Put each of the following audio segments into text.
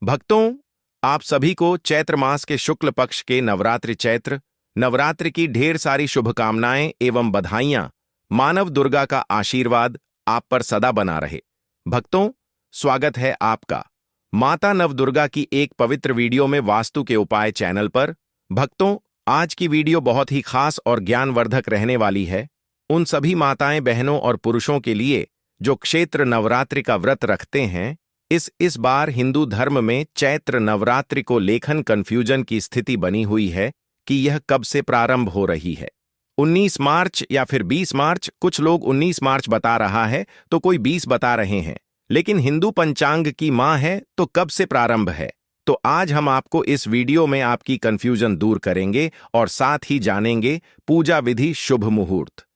भक्तों, आप सभी को चैत्र मास के शुक्ल पक्ष के नवरात्रि की ढेर सारी शुभकामनाएं एवं बधाइयां। मानव दुर्गा का आशीर्वाद आप पर सदा बना रहे। भक्तों, स्वागत है आपका माता नवदुर्गा की एक पवित्र वीडियो में वास्तु के उपाय चैनल पर। भक्तों, आज की वीडियो बहुत ही खास और ज्ञानवर्धक रहने वाली है। उन सभी माताएं, बहनों और पुरुषों के लिए जो क्षेत्र नवरात्रि का व्रत रखते हैं। इस बार हिंदू धर्म में चैत्र नवरात्रि को लेकर कंफ्यूजन की स्थिति बनी हुई है कि यह कब से प्रारंभ हो रही है। 19 मार्च या फिर 20 मार्च, कुछ लोग 19 मार्च बता रहा है तो कोई 20 बता रहे हैं, लेकिन हिंदू पंचांग की मां है तो कब से प्रारंभ है। तो आज हम आपको इस वीडियो में आपकी कंफ्यूजन दूर करेंगे और साथ ही जानेंगे पूजा विधि, शुभ मुहूर्त।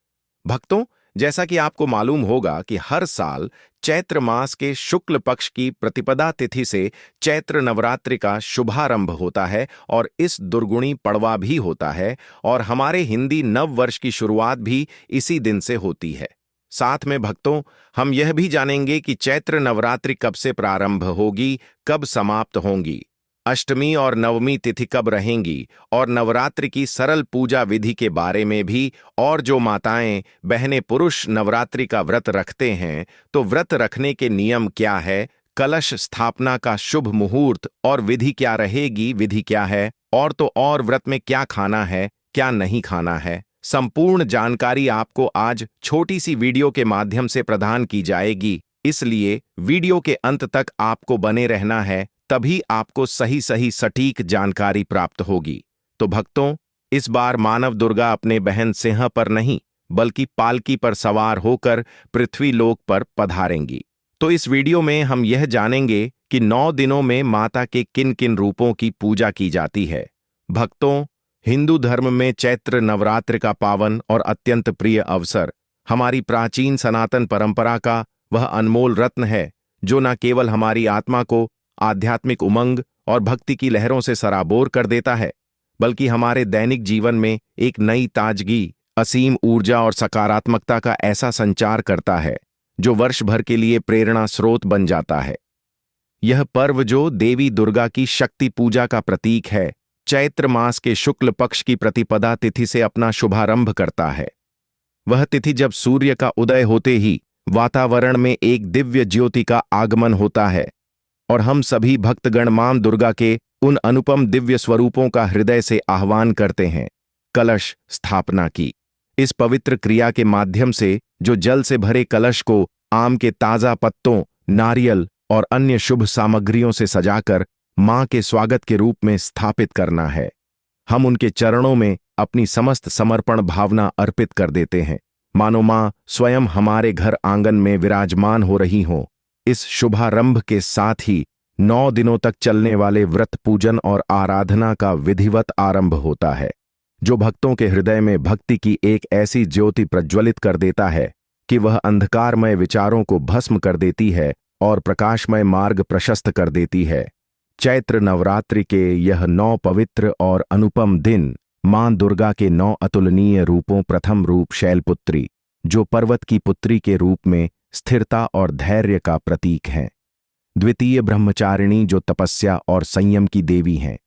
भक्तों, जैसा कि आपको मालूम होगा कि हर साल चैत्र मास के शुक्ल पक्ष की प्रतिपदा तिथि से चैत्र नवरात्रि का शुभारंभ होता है और इस दुर्गुणी पड़वा भी होता है, और हमारे हिंदी नव वर्ष की शुरुआत भी इसी दिन से होती है। साथ में भक्तों, हम यह भी जानेंगे कि चैत्र नवरात्रि कब से प्रारंभ होगी, कब समाप्त होंगी, अष्टमी और नवमी तिथि कब रहेंगी, और नवरात्रि की सरल पूजा विधि के बारे में भी। और जो माताएं, बहनें, पुरुष नवरात्रि का व्रत रखते हैं तो व्रत रखने के नियम क्या है, कलश स्थापना का शुभ मुहूर्त और विधि क्या रहेगी, विधि क्या है, और तो और व्रत में क्या खाना है, क्या नहीं खाना है। संपूर्ण जानकारी आपको आज छोटी सी वीडियो के माध्यम से प्रदान की जाएगी, इसलिए वीडियो के अंत तक आपको बने रहना है, तभी आपको सही सटीक जानकारी प्राप्त होगी। तो भक्तों, इस बार मानव दुर्गा अपने बहन सिंह पर नहीं बल्कि पालकी पर सवार होकर पृथ्वी लोक पर पधारेंगी। तो इस वीडियो में हम यह जानेंगे कि 9 दिनों में माता के किन किन रूपों की पूजा की जाती है। भक्तों, हिंदू धर्म में चैत्र नवरात्रि का पावन और अत्यंत प्रिय अवसर हमारी प्राचीन सनातन परंपरा का वह अनमोल रत्न है, जो न केवल हमारी आत्मा को आध्यात्मिक उमंग और भक्ति की लहरों से सराबोर कर देता है, बल्कि हमारे दैनिक जीवन में एक नई ताजगी, असीम ऊर्जा और सकारात्मकता का ऐसा संचार करता है जो वर्ष भर के लिए प्रेरणा स्रोत बन जाता है। यह पर्व जो देवी दुर्गा की शक्ति पूजा का प्रतीक है, चैत्र मास के शुक्ल पक्ष की प्रतिपदा तिथि से अपना शुभारंभ करता है। वह तिथि जब सूर्य का उदय होते ही वातावरण में एक दिव्य ज्योति का आगमन होता है और हम सभी भक्तगण मां दुर्गा के उन अनुपम दिव्य स्वरूपों का हृदय से आह्वान करते हैं। कलश स्थापना की इस पवित्र क्रिया के माध्यम से जो जल से भरे कलश को आम के ताजा पत्तों, नारियल और अन्य शुभ सामग्रियों से सजाकर मां के स्वागत के रूप में स्थापित करना है। हम उनके चरणों में अपनी समस्त समर्पण भावना अर्पित कर देते हैं, मानो मां स्वयं हमारे घर आंगन में विराजमान हो रही हों। इस शुभारंभ के साथ ही 9 दिनों तक चलने वाले व्रत, पूजन और आराधना का विधिवत आरंभ होता है, जो भक्तों के हृदय में भक्ति की एक ऐसी ज्योति प्रज्वलित कर देता है कि वह अंधकारमय विचारों को भस्म कर देती है और प्रकाशमय मार्ग प्रशस्त कर देती है। चैत्र नवरात्रि के यह 9 पवित्र और अनुपम दिन मां दुर्गा के 9 अतुलनीय रूपों। प्रथम रूप शैलपुत्री, जो पर्वत की पुत्री के रूप में स्थिरता और धैर्य का प्रतीक है। द्वितीय ब्रह्मचारिणी, जो तपस्या और संयम की देवी हैं।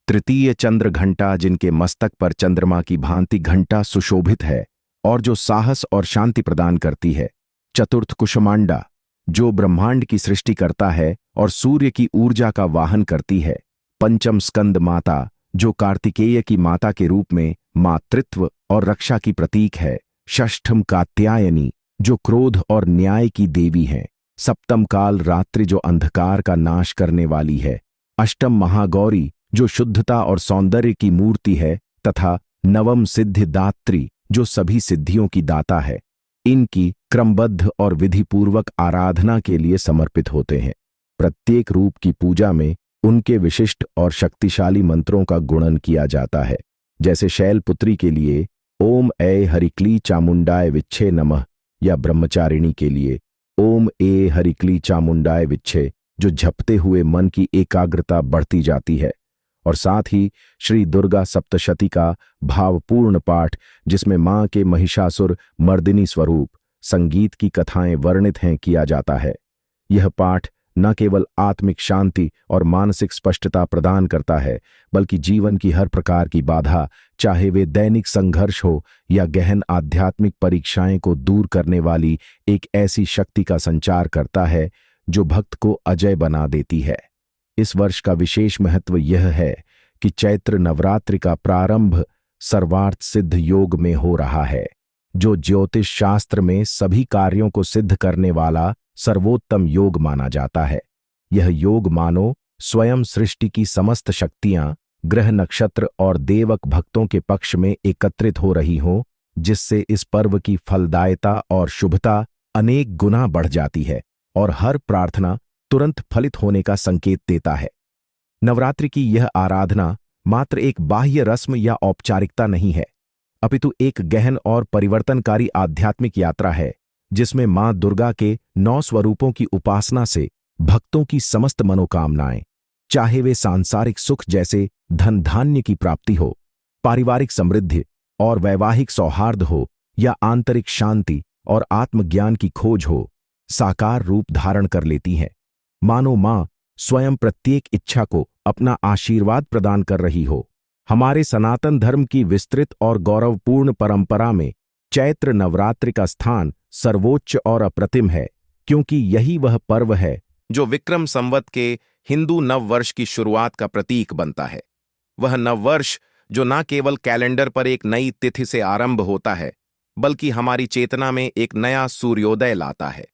तृतीय चंद्र घंटा, जिनके मस्तक पर चंद्रमा की भांति घंटा सुशोभित है और जो साहस और शांति प्रदान करती है। चतुर्थ कुष्मांडा, जो ब्रह्मांड की सृष्टि करता है और सूर्य की ऊर्जा का वाहन करती है। पंचम स्कंद माता, जो कार्तिकेय की माता के रूप में मातृत्व और रक्षा की प्रतीक है। षष्ठम कात्यायनी, जो क्रोध और न्याय की देवी हैं। सप्तम काल रात्रि, जो अंधकार का नाश करने वाली है। अष्टम महागौरी, जो शुद्धता और सौंदर्य की मूर्ति है, तथा नवम सिद्धिदात्री, जो सभी सिद्धियों की दाता है। इनकी क्रमबद्ध और विधिपूर्वक आराधना के लिए समर्पित होते हैं। प्रत्येक रूप की पूजा में उनके विशिष्ट और शक्तिशाली मंत्रों का गुणन किया जाता है, जैसे शैलपुत्री के लिए ओम ऐ हरिक्ली चामुंडाय विच्छे नमः, या ब्रह्मचारिणी के लिए ओम ए हरिक्ली चामुंडाय विच्छे, जो झपते हुए मन की एकाग्रता बढ़ती जाती है। और साथ ही श्री दुर्गा सप्तशती का भावपूर्ण पाठ, जिसमें मां के महिषासुर मर्दिनी स्वरूप, संगीत की कथाएं वर्णित हैं, किया जाता है। यह पाठ न केवल आत्मिक शांति और मानसिक स्पष्टता प्रदान करता है, बल्कि जीवन की हर प्रकार की बाधा, चाहे वे दैनिक संघर्ष हो या गहन आध्यात्मिक परीक्षाएं, को दूर करने वाली एक ऐसी शक्ति का संचार करता है जो भक्त को अजय बना देती है। इस वर्ष का विशेष महत्व यह है कि चैत्र नवरात्रि का प्रारंभ सर्वार्थ सिद्ध योग में हो रहा है, जो ज्योतिष शास्त्र में सभी कार्यों को सिद्ध करने वाला सर्वोत्तम योग माना जाता है। यह योग मानो स्वयं सृष्टि की समस्त शक्तियां ग्रह, नक्षत्र और देवक भक्तों के पक्ष में एकत्रित हो रही हों, जिससे इस पर्व की फलदायिता और शुभता अनेक गुना बढ़ जाती है और हर प्रार्थना तुरंत फलित होने का संकेत देता है। नवरात्रि की यह आराधना मात्र एक बाह्य रस्म या औपचारिकता नहीं है, अपितु एक गहन और परिवर्तनकारी आध्यात्मिक यात्रा है, जिसमें मां दुर्गा के 9 स्वरूपों की उपासना से भक्तों की समस्त मनोकामनाएं, चाहे वे सांसारिक सुख जैसे धन धान्य की प्राप्ति हो, पारिवारिक समृद्धि और वैवाहिक सौहार्द हो, या आंतरिक शांति और आत्मज्ञान की खोज हो, साकार रूप धारण कर लेती हैं। मानो मां स्वयं प्रत्येक इच्छा को अपना आशीर्वाद प्रदान कर रही हो। हमारे सनातन धर्म की विस्तृत और गौरवपूर्ण परंपरा में चैत्र नवरात्रि का स्थान सर्वोच्च और अप्रतिम है, क्योंकि यही वह पर्व है जो विक्रम संवत के हिंदू नववर्ष की शुरुआत का प्रतीक बनता है। वह नववर्ष जो न केवल कैलेंडर पर एक नई तिथि से आरंभ होता है, बल्कि हमारी चेतना में एक नया सूर्योदय लाता है।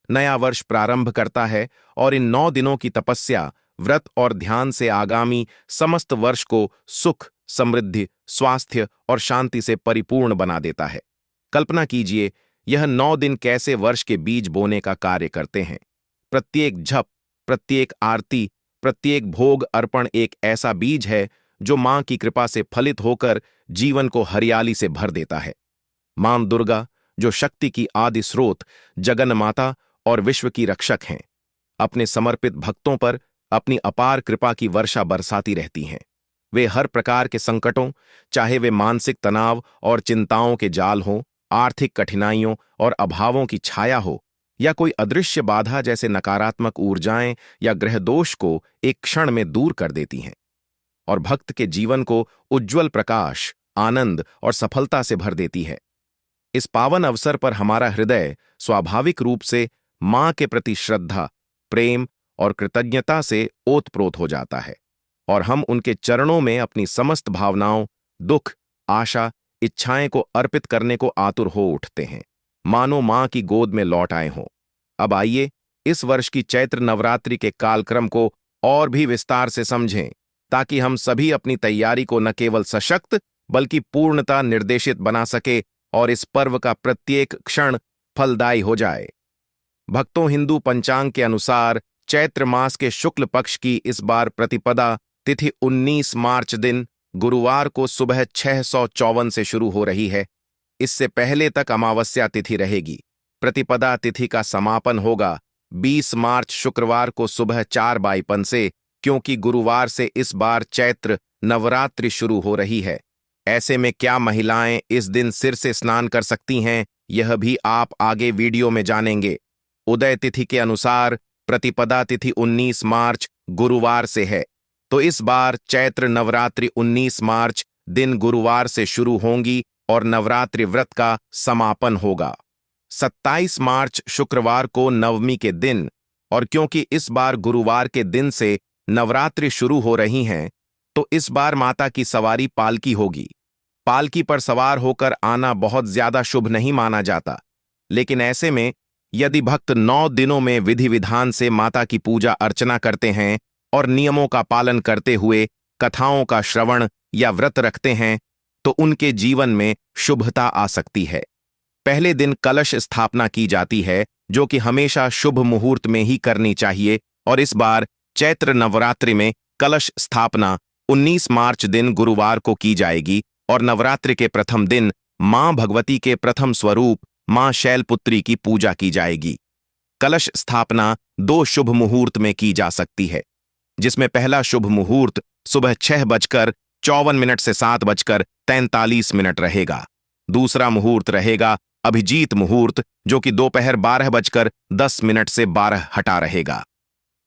नया वर्ष प्रारंभ करता है और इन 9 दिनों की तपस्या, व्रत और ध्यान से आगामी समस्त वर्ष को सुख, समृद्धि, स्वास्थ्य और शांति से परिपूर्ण बना देता है। कल्पना कीजिए, यह 9 दिन कैसे वर्ष के बीज बोने का कार्य करते हैं। प्रत्येक झप, प्रत्येक आरती, प्रत्येक भोग अर्पण एक ऐसा बीज है जो मां की कृपा से फलित होकर जीवन को हरियाली से भर देता है। मां दुर्गा, जो शक्ति की आदि स्रोत, जगन माता और विश्व की रक्षक हैं, अपने समर्पित भक्तों पर अपनी अपार कृपा की वर्षा बरसाती रहती हैं। वे हर प्रकार के संकटों, चाहे वे मानसिक तनाव और चिंताओं के जाल हों, आर्थिक कठिनाइयों और अभावों की छाया हो, या कोई अदृश्य बाधा जैसे नकारात्मक ऊर्जाएं या ग्रह दोष को एक क्षण में दूर कर देती हैं और भक्त के जीवन को उज्ज्वल प्रकाश, आनंद और सफलता से भर देती है। इस पावन अवसर पर हमारा हृदय स्वाभाविक रूप से मां के प्रति श्रद्धा, प्रेम और कृतज्ञता से ओतप्रोत हो जाता है और हम उनके चरणों में अपनी समस्त भावनाओं, दुख, आशा, इच्छाएं को अर्पित करने को आतुर हो उठते हैं, मानो मां की गोद में लौट आए हों। अब आइए इस वर्ष की चैत्र नवरात्रि के कालक्रम को और भी विस्तार से समझें, ताकि हम सभी अपनी तैयारी को न केवल सशक्त बल्कि पूर्णता निर्देशित बना सके और इस पर्व का प्रत्येक क्षण फलदायी हो जाए। भक्तों, हिंदू पंचांग के अनुसार चैत्र मास के शुक्ल पक्ष की इस बार प्रतिपदा तिथि 19 मार्च दिन गुरुवार को सुबह 654 से शुरू हो रही है। इससे पहले तक अमावस्या तिथि रहेगी। प्रतिपदा तिथि का समापन होगा 20 मार्च शुक्रवार को सुबह 4:52 से, क्योंकि गुरुवार से इस बार चैत्र नवरात्रि शुरू हो रही है। ऐसे में क्या महिलाएं इस दिन सिर से स्नान कर सकती हैं, यह भी आप आगे वीडियो में जानेंगे। उदय तिथि के अनुसार प्रतिपदा तिथि 19 मार्च गुरुवार से है, तो इस बार चैत्र नवरात्रि 19 मार्च दिन गुरुवार से शुरू होंगी और नवरात्रि व्रत का समापन होगा 27 मार्च शुक्रवार को नवमी के दिन। और क्योंकि इस बार गुरुवार के दिन से नवरात्रि शुरू हो रही हैं, तो इस बार माता की सवारी पालकी होगी। पालकी पर सवार होकर आना बहुत ज्यादा शुभ नहीं माना जाता, लेकिन ऐसे में यदि भक्त 9 दिनों में विधि विधान से माता की पूजा अर्चना करते हैं और नियमों का पालन करते हुए कथाओं का श्रवण या व्रत रखते हैं, तो उनके जीवन में शुभता आ सकती है। पहले दिन कलश स्थापना की जाती है, जो कि हमेशा शुभ मुहूर्त में ही करनी चाहिए, और इस बार चैत्र नवरात्रि में कलश स्थापना 19 मार्च दिन गुरुवार को की जाएगी और नवरात्रि के प्रथम दिन मां भगवती के प्रथम स्वरूप मां शैलपुत्री की पूजा की जाएगी। कलश स्थापना 2 शुभ मुहूर्त में की जा सकती है, जिसमें पहला शुभ मुहूर्त सुबह 6:54 से 7:43 रहेगा। दूसरा मुहूर्त रहेगा अभिजीत मुहूर्त, जो कि दोपहर 12:10 से 12 हटा रहेगा।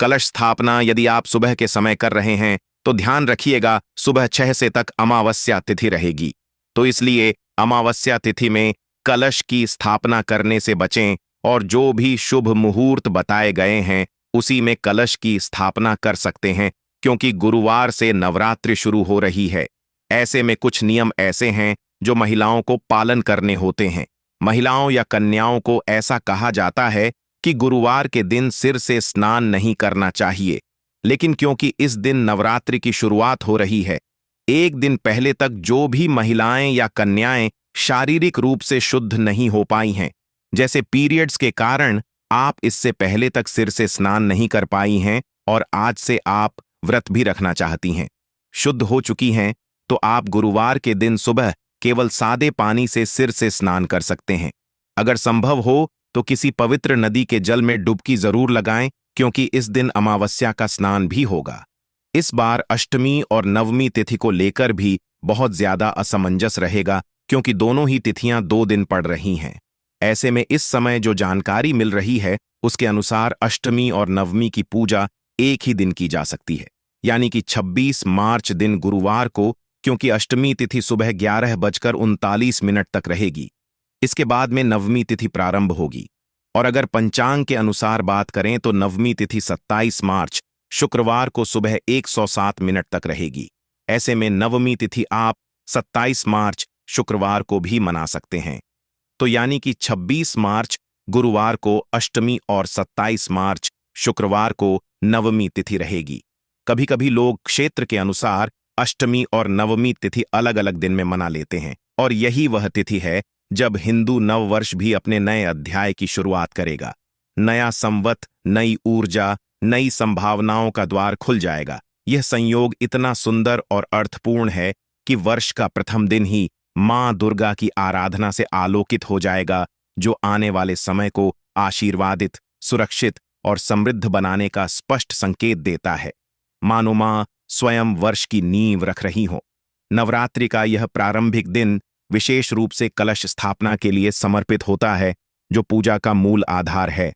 कलश स्थापना यदि आप सुबह के समय कर रहे हैं तो ध्यान रखिएगा सुबह 6 से तक अमावस्या तिथि रहेगी, तो इसलिए अमावस्या तिथि में कलश की स्थापना करने से बचें और जो भी शुभ मुहूर्त बताए गए हैं उसी में कलश की स्थापना कर सकते हैं, क्योंकि गुरुवार से नवरात्रि शुरू हो रही है। ऐसे में कुछ नियम ऐसे हैं जो महिलाओं को पालन करने होते हैं। महिलाओं या कन्याओं को ऐसा कहा जाता है कि गुरुवार के दिन सिर से स्नान नहीं करना चाहिए, लेकिन क्योंकि इस दिन नवरात्रि की शुरुआत हो रही है, एक दिन पहले तक जो भी महिलाएं या कन्याएं शारीरिक रूप से शुद्ध नहीं हो पाई हैं, जैसे पीरियड्स के कारण आप इससे पहले तक सिर से स्नान नहीं कर पाई हैं और आज से आप व्रत भी रखना चाहती हैं, शुद्ध हो चुकी हैं, तो आप गुरुवार के दिन सुबह केवल सादे पानी से सिर से स्नान कर सकते हैं। अगर संभव हो तो किसी पवित्र नदी के जल में डुबकी जरूर लगाएं, क्योंकि इस दिन अमावस्या का स्नान भी होगा। इस बार अष्टमी और नवमी तिथि को लेकर भी बहुत ज्यादा असमंजस रहेगा, क्योंकि दोनों ही तिथियां 2 दिन पड़ रही हैं। ऐसे में इस समय जो जानकारी मिल रही है उसके अनुसार अष्टमी और नवमी की पूजा एक ही दिन की जा सकती है, यानी कि 26 मार्च दिन गुरुवार को, क्योंकि अष्टमी तिथि सुबह 11:39 तक रहेगी। इसके बाद में नवमी तिथि प्रारंभ होगी, और अगर पंचांग के अनुसार बात करें तो नवमी तिथि 27 मार्च शुक्रवार को सुबह 107 तक रहेगी। ऐसे में नवमी तिथि आप 27 मार्च शुक्रवार को भी मना सकते हैं, तो यानी कि 26 मार्च गुरुवार को अष्टमी और 27 मार्च शुक्रवार को नवमी तिथि रहेगी। कभी कभी लोग क्षेत्र के अनुसार अष्टमी और नवमी तिथि अलग अलग दिन में मना लेते हैं, और यही वह तिथि है जब हिंदू नववर्ष भी अपने नए अध्याय की शुरुआत करेगा। नया संवत, नई ऊर्जा, नई संभावनाओं का द्वार खुल जाएगा। यह संयोग इतना सुंदर और अर्थपूर्ण है कि वर्ष का प्रथम दिन ही मां दुर्गा की आराधना से आलोकित हो जाएगा, जो आने वाले समय को आशीर्वादित, सुरक्षित और समृद्ध बनाने का स्पष्ट संकेत देता है। मानो मां स्वयं वर्ष की नींव रख रही हो। नवरात्रि का यह प्रारंभिक दिन विशेष रूप से कलश स्थापना के लिए समर्पित होता है, जो पूजा का मूल आधार है,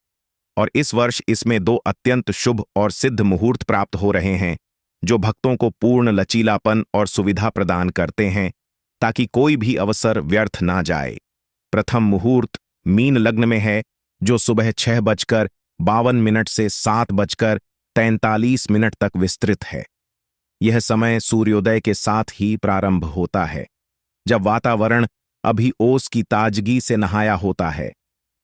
और इस वर्ष इसमें 2 अत्यंत शुभ और सिद्ध मुहूर्त प्राप्त हो रहे हैं, जो भक्तों को पूर्ण लचीलापन और सुविधा प्रदान करते हैं, ताकि कोई भी अवसर व्यर्थ ना जाए। प्रथम मुहूर्त मीन लग्न में है, जो सुबह 6:52 से 7:43 तक विस्तृत है। यह समय सूर्योदय के साथ ही प्रारंभ होता है, जब वातावरण अभी ओस की ताजगी से नहाया होता है,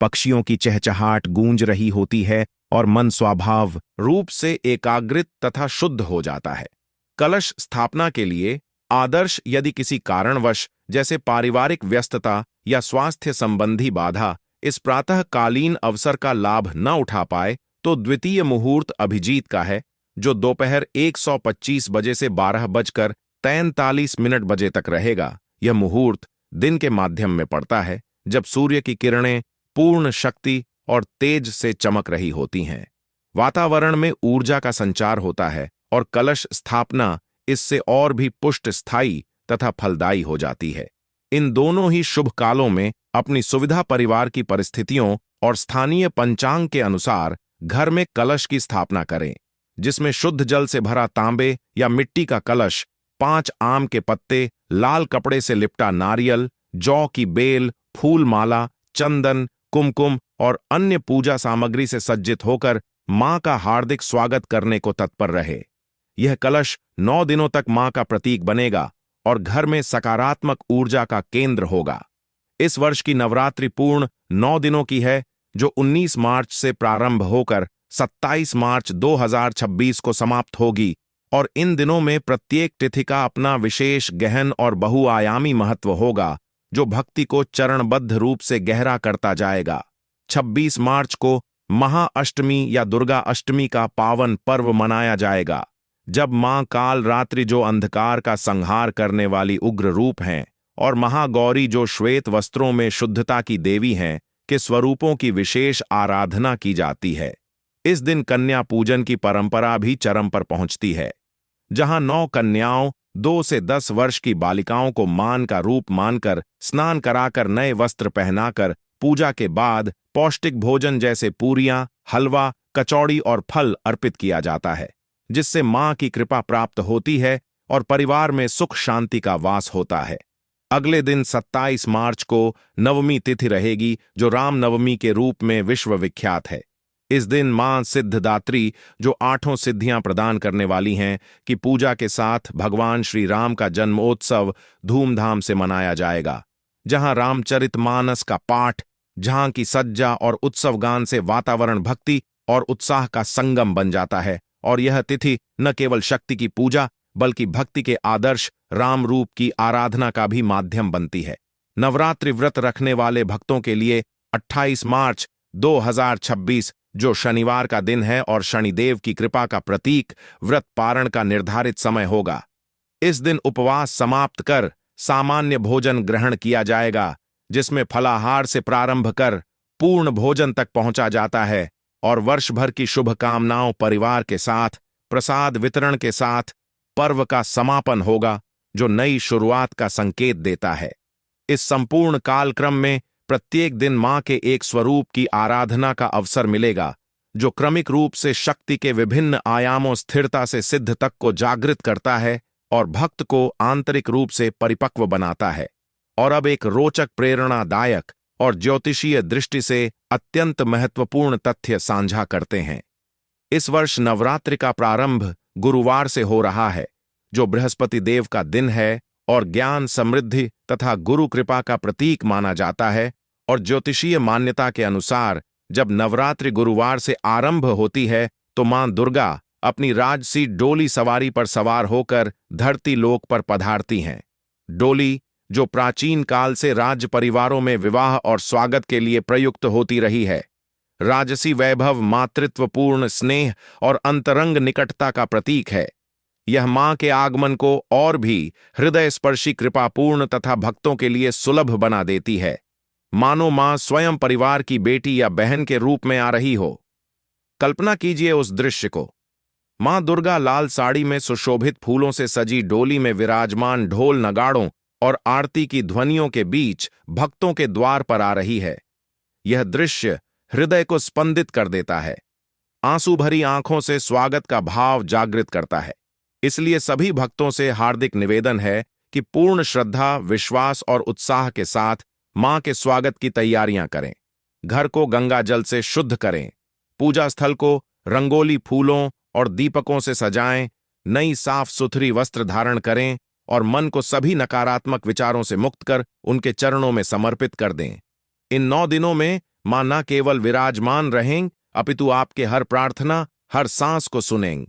पक्षियों की चहचहाट गूंज रही होती है और मन स्वाभाव रूप से एकाग्रित तथा शुद्ध हो जाता है। कलश स्थापना के लिए आदर्श यदि किसी कारणवश जैसे पारिवारिक व्यस्तता या स्वास्थ्य संबंधी बाधा इस प्रातःकालीन अवसर का लाभ न उठा पाए, तो द्वितीय मुहूर्त अभिजीत का है, जो दोपहर 1:25 बजे से 12:43 बजे तक रहेगा। यह मुहूर्त दिन के माध्यम में पड़ता है, जब सूर्य की किरणें पूर्ण शक्ति और तेज से चमक रही होती हैं। वातावरण में ऊर्जा का संचार होता है और कलश स्थापना इससे और भी पुष्ट, स्थायी तथा फलदायी हो जाती है। इन दोनों ही शुभ कालों में अपनी सुविधा, परिवार की परिस्थितियों और स्थानीय पंचांग के अनुसार घर में कलश की स्थापना करें, जिसमें शुद्ध जल से भरा तांबे या मिट्टी का कलश, 5 आम के पत्ते, लाल कपड़े से लिपटा नारियल, जौ की बेल, फूल माला, चंदन, कुमकुम और अन्य पूजा सामग्री से सज्जित होकर मां का हार्दिक स्वागत करने को तत्पर रहे। यह कलश 9 दिनों तक मां का प्रतीक बनेगा और घर में सकारात्मक ऊर्जा का केंद्र होगा। इस वर्ष की नवरात्रि पूर्ण 9 दिनों की है, जो 19 मार्च से प्रारंभ होकर 27 मार्च 2026 को समाप्त होगी, और इन दिनों में प्रत्येक तिथि का अपना विशेष, गहन और बहुआयामी महत्व होगा, जो भक्ति को चरणबद्ध रूप से गहरा करता जाएगा। 26 मार्च को महाअष्टमी या दुर्गा अष्टमी का पावन पर्व मनाया जाएगा, जब मां काल रात्रि, जो अंधकार का संहार करने वाली उग्र रूप हैं, और महागौरी, जो श्वेत वस्त्रों में शुद्धता की देवी हैं, के स्वरूपों की विशेष आराधना की जाती है। इस दिन कन्या पूजन की परंपरा भी चरम पर पहुंचती है, जहां 9 कन्याओं, 2 से 10 वर्ष की बालिकाओं को मान का रूप मानकर स्नान कराकर नए वस्त्र पहनाकर पूजा के बाद पौष्टिक भोजन जैसे पूरियां, हलवा कचौड़ी और फल अर्पित किया जाता है, जिससे मां की कृपा प्राप्त होती है और परिवार में सुख शांति का वास होता है। अगले दिन 27 मार्च को नवमी तिथि रहेगी, जो राम नवमी के रूप में विश्व विख्यात है। इस दिन मां सिद्धदात्री, जो 8 सिद्धियां प्रदान करने वाली हैं, की पूजा के साथ भगवान श्री राम का जन्मोत्सव धूमधाम से मनाया जाएगा, जहां रामचरितमानस का पाठ, जहां की सज्जा और उत्सव गान से वातावरण भक्ति और उत्साह का संगम बन जाता है। और यह तिथि न केवल शक्ति की पूजा बल्कि भक्ति के आदर्श राम रूप की आराधना का भी माध्यम बनती है। नवरात्रि व्रत रखने वाले भक्तों के लिए 28 मार्च 2026, जो शनिवार का दिन है और शनिदेव की कृपा का प्रतीक, व्रत पारण का निर्धारित समय होगा। इस दिन उपवास समाप्त कर सामान्य भोजन ग्रहण किया जाएगा, जिसमें फलाहार से प्रारंभ कर पूर्ण भोजन तक पहुंचा जाता है, और वर्ष भर की शुभकामनाओं परिवार के साथ प्रसाद वितरण के साथ पर्व का समापन होगा, जो नई शुरुआत का संकेत देता है। इस संपूर्ण कालक्रम में प्रत्येक दिन मां के एक स्वरूप की आराधना का अवसर मिलेगा, जो क्रमिक रूप से शक्ति के विभिन्न आयामों स्थिरता से सिद्ध तक को जागृत करता है और भक्त को आंतरिक रूप से परिपक्व बनाता है। और अब एक रोचक, प्रेरणादायक और ज्योतिषीय दृष्टि से अत्यंत महत्वपूर्ण तथ्य साझा करते हैं। इस वर्ष नवरात्रि का प्रारंभ गुरुवार से हो रहा है, जो बृहस्पति देव का दिन है और ज्ञान, समृद्धि तथा गुरु कृपा का प्रतीक माना जाता है। और ज्योतिषीय मान्यता के अनुसार जब नवरात्रि गुरुवार से आरंभ होती है, तो मां दुर्गा अपनी राजसी डोली सवारी पर सवार होकर धरती लोक पर पधारती हैं। डोली, जो प्राचीन काल से राज्य परिवारों में विवाह और स्वागत के लिए प्रयुक्त होती रही है, राजसी वैभव, मातृत्वपूर्ण स्नेह और अंतरंग निकटता का प्रतीक है। यह मां के आगमन को और भी हृदय स्पर्शी, कृपापूर्ण तथा भक्तों के लिए सुलभ बना देती है, मानो मां स्वयं परिवार की बेटी या बहन के रूप में आ रही हो। कल्पना कीजिए उस दृश्य को। मां दुर्गा लाल साड़ी में सुशोभित फूलों से सजी डोली में विराजमान, ढोल नगाड़ों और आरती की ध्वनियों के बीच भक्तों के द्वार पर आ रही है। यह दृश्य हृदय को स्पंदित कर देता है, आंसू भरी आंखों से स्वागत का भाव जागृत करता है। इसलिए सभी भक्तों से हार्दिक निवेदन है कि पूर्ण श्रद्धा, विश्वास और उत्साह के साथ मां के स्वागत की तैयारियां करें। घर को गंगा जल से शुद्ध करें, पूजा स्थल को रंगोली, फूलों और दीपकों से सजाएं, नई साफ सुथरी वस्त्र धारण करें और मन को सभी नकारात्मक विचारों से मुक्त कर उनके चरणों में समर्पित कर दें। इन 9 दिनों में मां न केवल विराजमान रहें, अपितु आपके हर प्रार्थना, हर सांस को सुनेंगी,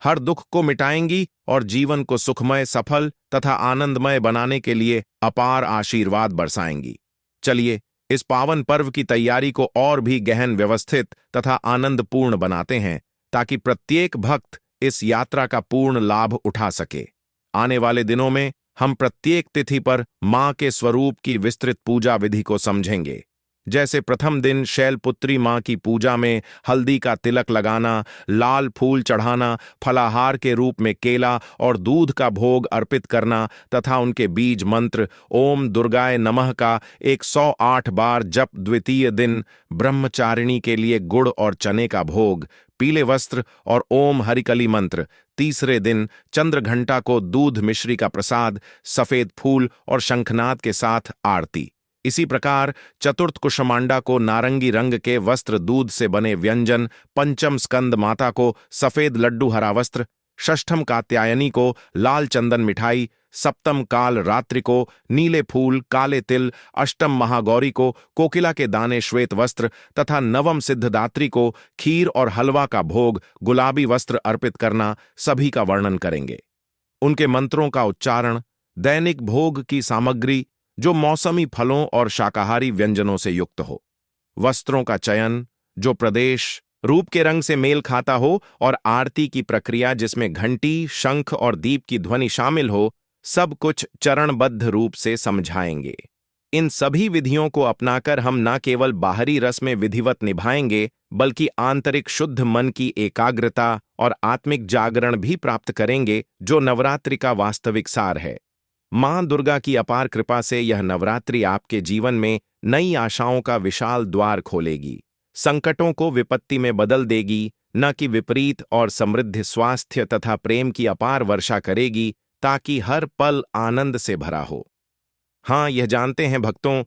हर दुख को मिटाएंगी और जीवन को सुखमय, सफल तथा आनंदमय बनाने के लिए अपार आशीर्वाद बरसाएंगी। चलिए इस पावन पर्व की तैयारी को और भी गहन, व्यवस्थित तथा आनंदपूर्ण बनाते हैं, ताकि प्रत्येक भक्त इस यात्रा का पूर्ण लाभ उठा सके। आने वाले दिनों में हम प्रत्येक तिथि पर मां के स्वरूप की विस्तृत पूजा विधि को समझेंगे। जैसे प्रथम दिन शैलपुत्री मां की पूजा में हल्दी का तिलक लगाना, लाल फूल चढ़ाना, फलाहार के रूप में केला और दूध का भोग अर्पित करना तथा उनके बीज मंत्र ओम दुर्गाय नमः का 108 बार जप। द्वितीय दिन ब्रह्मचारिणी के लिए गुड़ और चने का भोग, पीले वस्त्र और ओम हरिकली मंत्र। तीसरे दिन चंद्रघंटा को दूध मिश्री का प्रसाद, सफेद फूल और शंखनाद के साथ आरती। इसी प्रकार चतुर्थ कुष्मांडा को नारंगी रंग के वस्त्र, दूध से बने व्यंजन। पंचम स्कंद माता को सफेद लड्डू, हरा वस्त्र। षष्ठम कात्यायनी को लाल चंदन मिठाई। सप्तम काल रात्रि को नीले फूल, काले तिल। अष्टम महागौरी को कोकिला के दाने, श्वेत वस्त्र तथा नवम सिद्धदात्री को खीर और हलवा का भोग, गुलाबी वस्त्र अर्पित करना। सभी का वर्णन करेंगे। उनके मंत्रों का उच्चारण, दैनिक भोग की सामग्री जो मौसमी फलों और शाकाहारी व्यंजनों से युक्त हो, वस्त्रों का चयन जो प्रदेश, रूप के रंग से मेल खाता हो, और आरती की प्रक्रिया जिसमें घंटी, शंख और दीप की ध्वनि शामिल हो, सब कुछ चरणबद्ध रूप से समझाएंगे। इन सभी विधियों को अपनाकर हम न केवल बाहरी रस्में विधिवत निभाएंगे, बल्कि आंतरिक शुद्ध मन की एकाग्रता और आत्मिक जागरण भी प्राप्त करेंगे, जो नवरात्रि का वास्तविक सार है। मां दुर्गा की अपार कृपा से यह नवरात्रि आपके जीवन में नई आशाओं का विशाल द्वार खोलेगी, संकटों को विपत्ति में बदल देगी, न कि विपरीत, और समृद्ध स्वास्थ्य तथा प्रेम की अपार वर्षा करेगी ताकि हर पल आनंद से भरा हो। हाँ, यह जानते हैं भक्तों,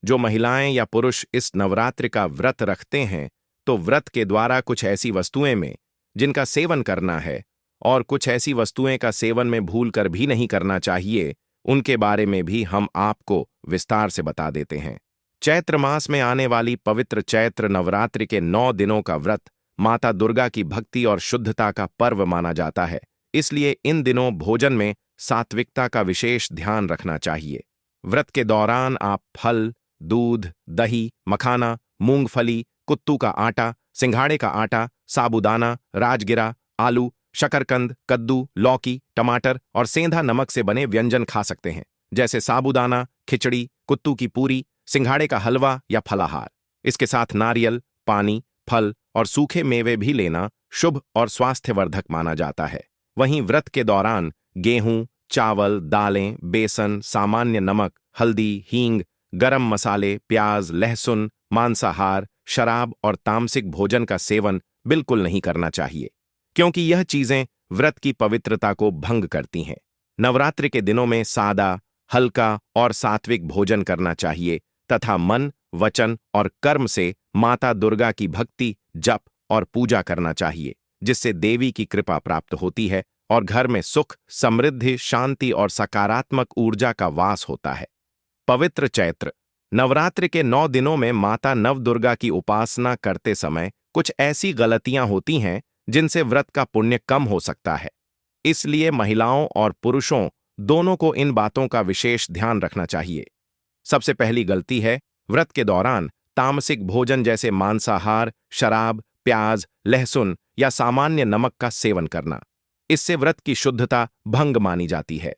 जो महिलाएं या पुरुष इस नवरात्रि का व्रत रखते हैं, तो व्रत के द्वारा कुछ ऐसी वस्तुएं में जिनका सेवन करना है और कुछ ऐसी वस्तुएं का सेवन में भूल कर भी नहीं करना चाहिए, उनके बारे में भी हम आपको विस्तार से बता देते हैं। चैत्र मास में आने वाली पवित्र चैत्र नवरात्रि के 9 दिनों का व्रत माता दुर्गा की भक्ति और शुद्धता का पर्व माना जाता है। इसलिए इन दिनों भोजन में सात्विकता का विशेष ध्यान रखना चाहिए। व्रत के दौरान आप फल, दूध, दही, मखाना, मूंगफली, कुत्तू का आटा, सिंघाड़े का आटा, साबूदाना, राजगिरा, आलू, शकरकंद, कद्दू, लौकी, टमाटर और सेंधा नमक से बने व्यंजन खा सकते हैं, जैसे साबूदाना, खिचड़ी, कुत्तू की पूरी, सिंघाड़े का हलवा या फलाहार। इसके साथ नारियल, पानी, फल और सूखे मेवे भी लेना शुभ और स्वास्थ्यवर्धक माना जाता है। वहीं व्रत के दौरान गेहूं, चावल, दालें, बेसन, सामान्य नमक, हल्दी, हींग, गरम मसाले, प्याज, लहसुन, मांसाहार, शराब और तामसिक भोजन का सेवन बिल्कुल नहीं करना चाहिए, क्योंकि यह चीजें व्रत की पवित्रता को भंग करती हैं। नवरात्रि के दिनों में सादा, हल्का और सात्विक भोजन करना चाहिए तथा मन, वचन और कर्म से माता दुर्गा की भक्ति, जप और पूजा करना चाहिए, जिससे देवी की कृपा प्राप्त होती है और घर में सुख, समृद्धि, शांति और सकारात्मक ऊर्जा का वास होता है। पवित्र चैत्र नवरात्रि के 9 दिनों में माता नवदुर्गा की उपासना करते समय कुछ ऐसी गलतियां होती हैं जिनसे व्रत का पुण्य कम हो सकता है। इसलिए महिलाओं और पुरुषों दोनों को इन बातों का विशेष ध्यान रखना चाहिए। सबसे पहली गलती है व्रत के दौरान तामसिक भोजन जैसे मांसाहार, शराब, प्याज, लहसुन या सामान्य नमक का सेवन करना। इससे व्रत की शुद्धता भंग मानी जाती है।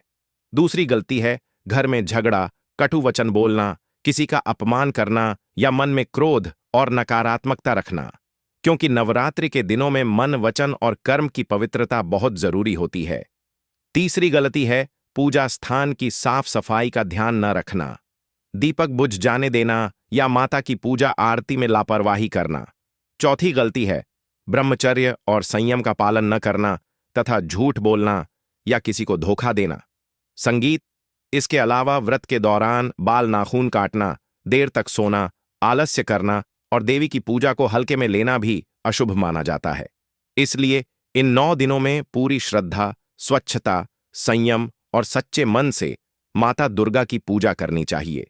दूसरी गलती है घर में झगड़ा, कटु वचन बोलना, किसी का अपमान करना या मन में क्रोध और नकारात्मकता रखना, क्योंकि नवरात्रि के दिनों में मन, वचन और कर्म की पवित्रता बहुत जरूरी होती है। तीसरी गलती है पूजा स्थान की साफ सफाई का ध्यान न रखना, दीपक बुझ जाने देना या माता की पूजा आरती में लापरवाही करना। चौथी गलती है ब्रह्मचर्य और संयम का पालन न करना तथा झूठ बोलना या किसी को धोखा देना। संगीत, इसके अलावा व्रत के दौरान बाल नाखून काटना, देर तक सोना, आलस्य करना और देवी की पूजा को हल्के में लेना भी अशुभ माना जाता है। इसलिए इन 9 दिनों में पूरी श्रद्धा, स्वच्छता, संयम और सच्चे मन से माता दुर्गा की पूजा करनी चाहिए।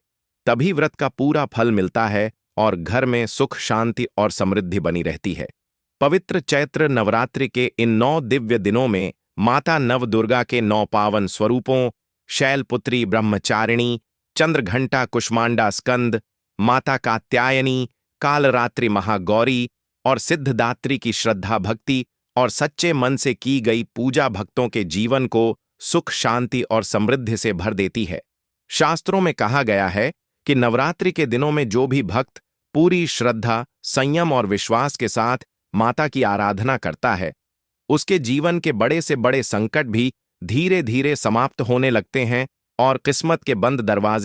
तभी व्रत का पूरा फल मिलता है और घर में सुख, शांति और समृद्धि बनी रहती है। पवित्र चैत्र नवरात्रि के इन 9 दिव्य दिनों में माता नवदुर्गा के 9 पावन स्वरूपों शैलपुत्री ब्रह्मचारिणी, चंद्रघंटा कुष्मांडा स्कंद, माता कात्यायनी, कालरात्रि महागौरी और सिद्धदात्री की श्रद्धा, भक्ति और सच्चे मन से की गई पूजा भक्तों के जीवन को सुख, शांति और समृद्धि से भर देती है। शास्त्रों में कहा गया है कि नवरात्रि के दिनों में जो भी भक्त पूरी श्रद्धा, संयम और विश्वास के साथ माता की आराधना करता है, उसके जीवन के बड़े से बड़े संकट भी धीरे धीरे समाप्त होने लगते हैं और किस्मत के बंद दरवाजे